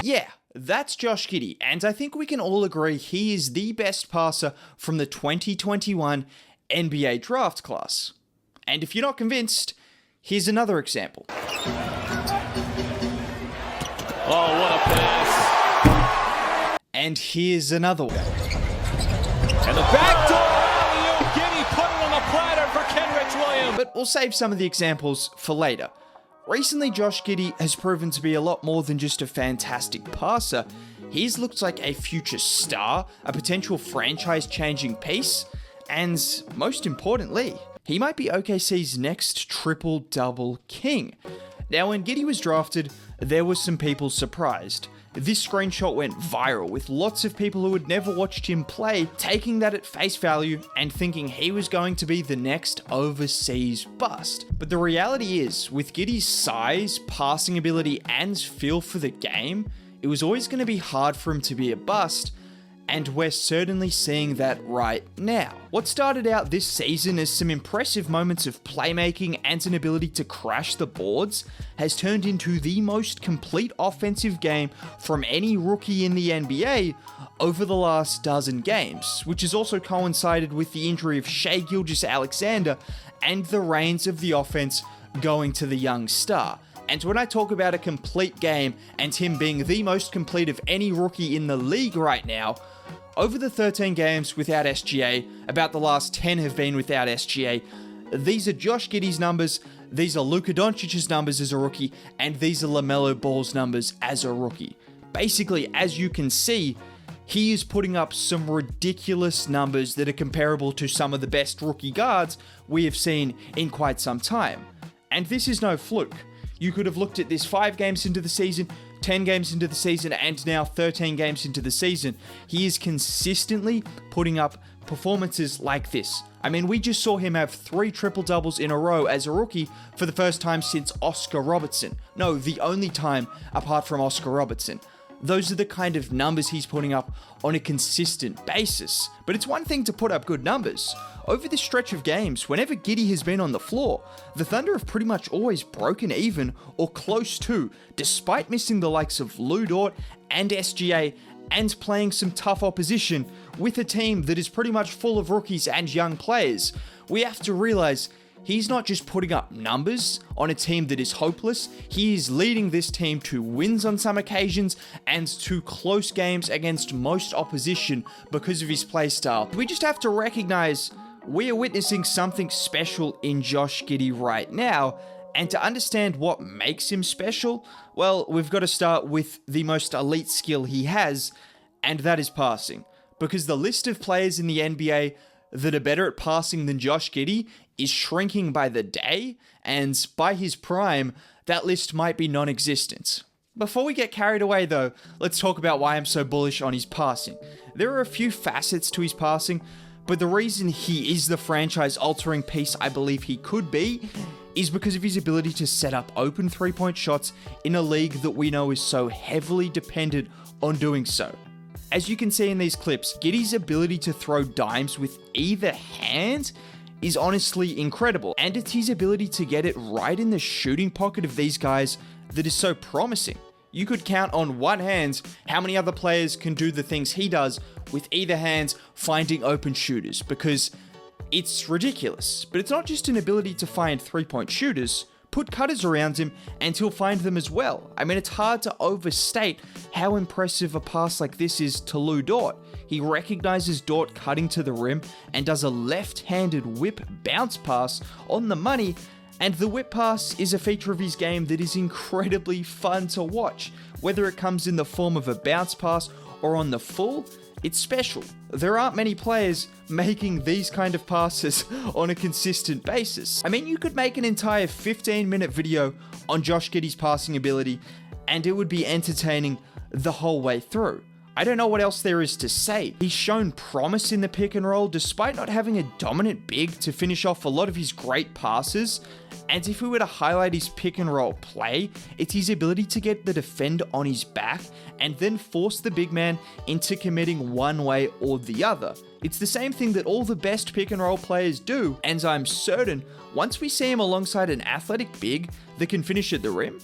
Yeah, that's Josh Giddey, and I think we can all agree he is the best passer from the 2021 NBA draft class. And if you're not convinced, here's another example. Oh, what a pass. And here's another one. And the backdoor alley-oop. Giddey put it on the platter for Kenrich Williams. But we'll save some of the examples for later. Recently, Josh Giddey has proven to be a lot more than just a fantastic passer. He's looked like a future star, a potential franchise-changing piece, and most importantly, he might be OKC's next triple-double king. Now, when Giddey was drafted, there were some people surprised. This screenshot went viral, with lots of people who had never watched him play taking that at face value and thinking he was going to be the next overseas bust. But the reality is, with Giddey's size, passing ability, and feel for the game, it was always going to be hard for him to be a bust, and we're certainly seeing that right now. What started out this season as some impressive moments of playmaking and an ability to crash the boards has turned into the most complete offensive game from any rookie in the NBA over the last dozen games, which has also coincided with the injury of Shai Gilgeous Alexander and the reins of the offense going to the young star. And when I talk about a complete game and him being the most complete of any rookie in the league right now, over the 13 games without SGA, about the last 10 have been without SGA. These are Josh Giddey's numbers, these are Luka Doncic's numbers as a rookie, and these are LaMelo Ball's numbers as a rookie. Basically, as you can see, he is putting up some ridiculous numbers that are comparable to some of the best rookie guards we have seen in quite some time. And this is no fluke. You could have looked at this 5 games into the season, 10 games into the season, and now 13 games into the season. He is consistently putting up performances like this. I mean, we just saw him have 3 triple-doubles in a row as a rookie for the first time since Oscar Robertson. No, the only time apart from Oscar Robertson. Those are the kind of numbers he's putting up on a consistent basis. But it's one thing to put up good numbers. Over this stretch of games, whenever Giddey has been on the floor, the Thunder have pretty much always broken even or close to, despite missing the likes of Lou Dort and SGA and playing some tough opposition with a team that is pretty much full of rookies and young players. We have to realize he's not just putting up numbers on a team that is hopeless, he is leading this team to wins on some occasions and to close games against most opposition because of his playstyle. We just have to recognize we are witnessing something special in Josh Giddey right now, and to understand what makes him special, well, we've got to start with the most elite skill he has, and that is passing. Because the list of players in the NBA that are better at passing than Josh Giddey is shrinking by the day, and by his prime, that list might be non-existent. Before we get carried away though, let's talk about why I'm so bullish on his passing. There are a few facets to his passing, but the reason he is the franchise-altering piece I believe he could be is because of his ability to set up open three-point shots in a league that we know is so heavily dependent on doing so. As you can see in these clips, Giddey's ability to throw dimes with either hand is honestly incredible, and it's his ability to get it right in the shooting pocket of these guys that is so promising. You could count on one hand how many other players can do the things he does with either hand finding open shooters, because it's ridiculous. But it's not just an ability to find three-point shooters. Put cutters around him and he'll find them as well. I mean, it's hard to overstate how impressive a pass like this is to Lou Dort. He recognizes Dort cutting to the rim and does a left-handed whip bounce pass on the money, and the whip pass is a feature of his game that is incredibly fun to watch. Whether it comes in the form of a bounce pass or on the full, it's special. There aren't many players making these kind of passes on a consistent basis. I mean, you could make an entire 15-minute video on Josh Giddey's passing ability and it would be entertaining the whole way through. I don't know what else there is to say. He's shown promise in the pick and roll despite not having a dominant big to finish off a lot of his great passes. And if we were to highlight his pick and roll play, it's his ability to get the defender on his back and then force the big man into committing one way or the other. It's the same thing that all the best pick and roll players do, and I'm certain once we see him alongside an athletic big that can finish at the rim,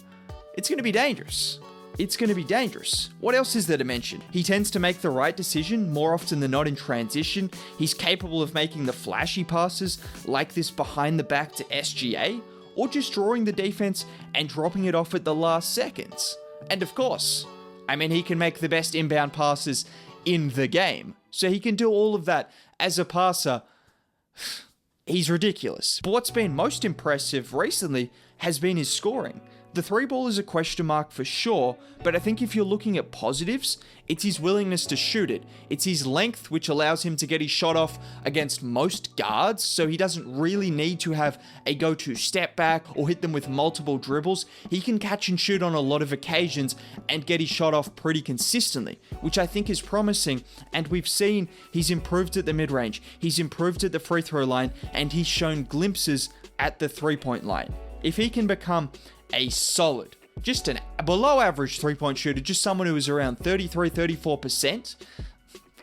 it's going to be dangerous. it's going to be dangerous. What else is there to mention? He tends to make the right decision more often than not in transition. He's capable of making the flashy passes like this behind the back to SGA, or just drawing the defense and dropping it off at the last seconds. And of course, he can make the best inbound passes in the game. So he can do all of that as a passer. He's ridiculous. But what's been most impressive recently has been his scoring. The three ball is a question mark for sure, but I think if you're looking at positives, it's his willingness to shoot it. It's his length, which allows him to get his shot off against most guards, so he doesn't really need to have a go-to step back or hit them with multiple dribbles. He can catch and shoot on a lot of occasions and get his shot off pretty consistently, which I think is promising, and we've seen he's improved at the mid-range, he's improved at the free throw line, and he's shown glimpses at the three-point line. If he can become a solid, just an below average three-point shooter, just someone who is around 33-34%,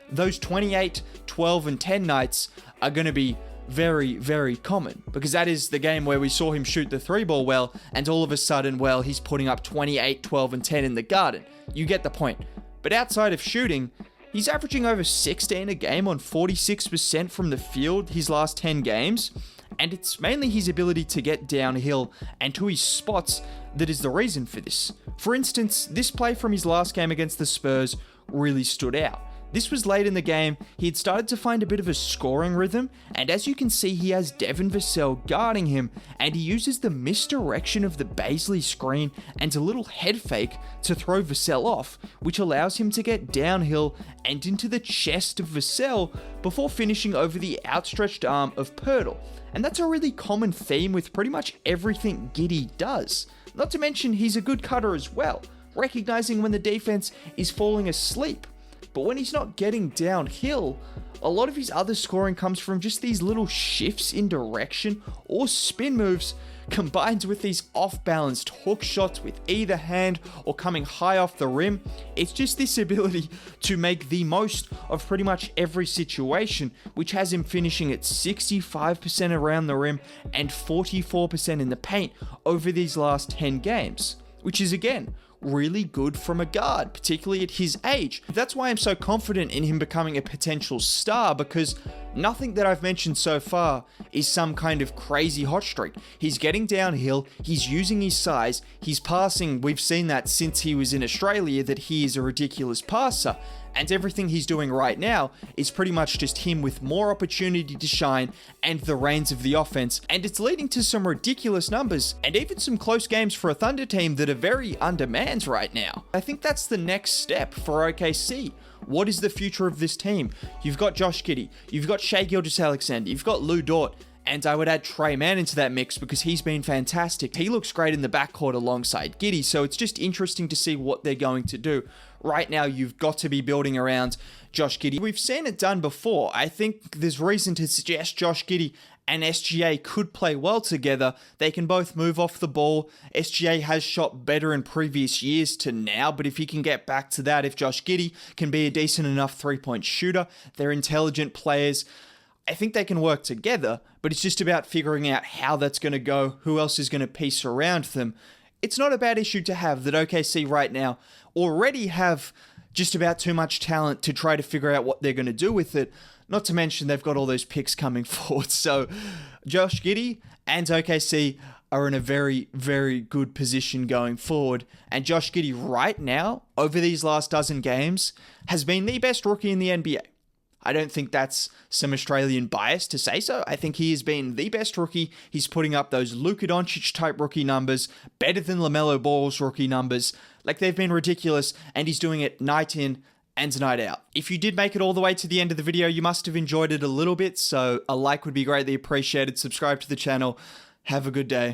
those 28, 12, and 10 nights are going to be very, very common, because that is the game where we saw him shoot the three ball well, and all of a sudden, well, he's putting up 28, 12, and 10 in the Garden. You get the point. But outside of shooting, he's averaging over 16 a game on 46% from the field his last 10 games. And it's mainly his ability to get downhill and to his spots that is the reason for this. For instance, this play from his last game against the Spurs really stood out. This was late in the game, he had started to find a bit of a scoring rhythm, and as you can see, he has Devin Vassell guarding him, and he uses the misdirection of the Baisley screen and a little head fake to throw Vassell off, which allows him to get downhill and into the chest of Vassell before finishing over the outstretched arm of Poeltl. And that's a really common theme with pretty much everything Giddey does. Not to mention, he's a good cutter as well, recognizing when the defense is falling asleep. But when he's not getting downhill, a lot of his other scoring comes from just these little shifts in direction or spin moves combined with these off-balanced hook shots with either hand or coming high off the rim. It's just this ability to make the most of pretty much every situation, which has him finishing at 65% around the rim and 44% in the paint over these last 10 games, which is again really good from a guard, particularly at his age. That's why I'm so confident in him becoming a potential star, because nothing that I've mentioned so far is some kind of crazy hot streak. He's getting downhill, he's using his size, he's passing. We've seen that since he was in Australia, that he is a ridiculous passer. And everything he's doing right now is pretty much just him with more opportunity to shine and the reins of the offense. And it's leading to some ridiculous numbers and even some close games for a Thunder team that are very undermanned right now. I think that's the next step for OKC. What is the future of this team? You've got Josh Giddey, you've got Shai Gilgeous Alexander, you've got Lou Dort, and I would add Tre Mann into that mix because he's been fantastic. He looks great in the backcourt alongside Giddey, so it's just interesting to see what they're going to do. Right now, you've got to be building around Josh Giddey. We've seen it done before. I think there's reason to suggest Josh Giddey and SGA could play well together. They can both move off the ball. SGA has shot better in previous years to now, but if he can get back to that, if Josh Giddey can be a decent enough three-point shooter, they're intelligent players. I think they can work together, but it's just about figuring out how that's going to go, who else is going to piece around them. It's not a bad issue to have that OKC right now already have just about too much talent to try to figure out what they're going to do with it. Not to mention they've got all those picks coming forward. So Josh Giddey and OKC are in a very, very good position going forward. And Josh Giddey right now, over these last dozen games, has been the best rookie in the NBA. I don't think that's some Australian bias to say so. I think he has been the best rookie. He's putting up those Luka Doncic type rookie numbers, better than LaMelo Ball's rookie numbers. Like, they've been ridiculous, and he's doing it night in and night out. If you did make it all the way to the end of the video, you must have enjoyed it a little bit, so a like would be greatly appreciated. Subscribe to the channel. Have a good day.